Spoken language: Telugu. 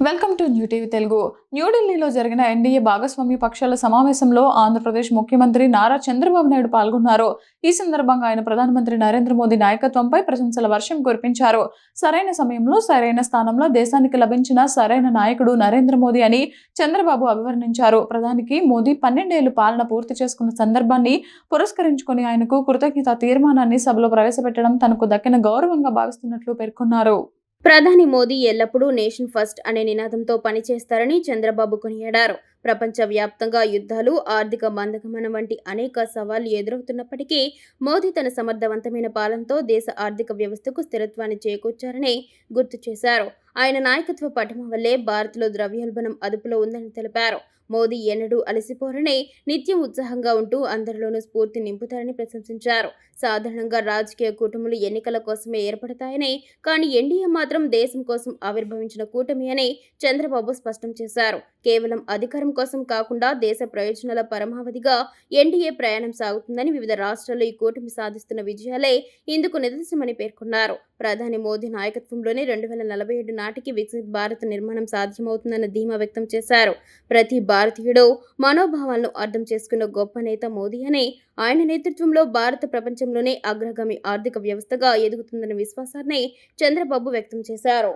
Welcome to new TV Telugu. న్యూఢిల్లీలో జరిగిన ఎన్డీఏ భాగస్వామ్య పక్షాల సమావేశంలో ఆంధ్రప్రదేశ్ ముఖ్యమంత్రి నారా చంద్రబాబు నాయుడు పాల్గొన్నారు. ఈ సందర్భంగా ఆయన ప్రధానమంత్రి నరేంద్ర మోదీ నాయకత్వంపై ప్రశంసల వర్షం కురిపించారు. సరైన సమయంలో సరైన స్థానంలో దేశానికి లభించిన సరైన నాయకుడు నరేంద్ర మోదీ అని చంద్రబాబు అభివర్ణించారు. ప్రధానికి మోదీ 12 ఏళ్లు పాలన పూర్తి చేసుకున్న సందర్భాన్ని పురస్కరించుకుని ఆయనకు కృతజ్ఞతా తీర్మానాన్ని సభలో ప్రవేశపెట్టడం తనకు దక్కిన గౌరవంగా భావిస్తున్నట్లు పేర్కొన్నారు. ప్రధాని మోదీ ఎల్లప్పుడూ నేషన్ ఫస్ట్ అనే నినాదంతో పనిచేస్తారని చంద్రబాబు కొనియాడారు. ప్రపంచవ్యాప్తంగా యుద్ధాలు, ఆర్థిక మందగమనం వంటి అనేక సవాళ్లు ఎదురవుతున్నప్పటికీ మోదీ తన సమర్థవంతమైన పాలనతో దేశ ఆర్థిక వ్యవస్థకు స్థిరత్వాన్ని చేకూర్చారని గుర్తు చేశారు. ఆయన నాయకత్వ పటిమ వల్లే భారత్లో ద్రవ్యోల్బణం అదుపులో ఉందని తెలిపారు. మోదీ ఎన్నడూ అలసిపోరని, నిత్యం ఉత్సాహంగా ఉంటూ అందరిలోనూ స్ఫూర్తి నింపుతారని ప్రశంసించారు. సాధారణంగా రాజకీయ కూటములు ఎన్నికల కోసమే ఏర్పడతాయని, కానీ ఎన్డీఏ మాత్రం దేశం కోసం ఆవిర్భవించిన కూటమి అని చంద్రబాబు స్పష్టం చేశారు. కేవలం అధికారం కోసం కాకుండా దేశ ప్రయోజనాల పరమావధిగా ఎన్డీఏ ప్రయాణం సాగుతుందని, వివిధ రాష్ట్రాల్లో ఈ కూటమి సాధిస్తున్న విజయాలే ఇందుకు నిదర్శనమని పేర్కొన్నారు. ప్రధాని మోదీ నాయకత్వంలోనే 2047 నాటికి వికసిత్ భారత్ నిర్మాణం సాధ్యమవుతుందన్న ధీమా వ్యక్తం చేశారు. ప్రతి భారతీయుడు మనోభావాలను అర్థం చేసుకున్న గొప్ప నేత మోదీ అని, ఆయన నేతృత్వంలో భారత ప్రపంచంలోనే అగ్రగామి ఆర్థిక వ్యవస్థగా ఎదుగుతుందన్న విశ్వాసాన్ని చంద్రబాబు వ్యక్తం చేశారు.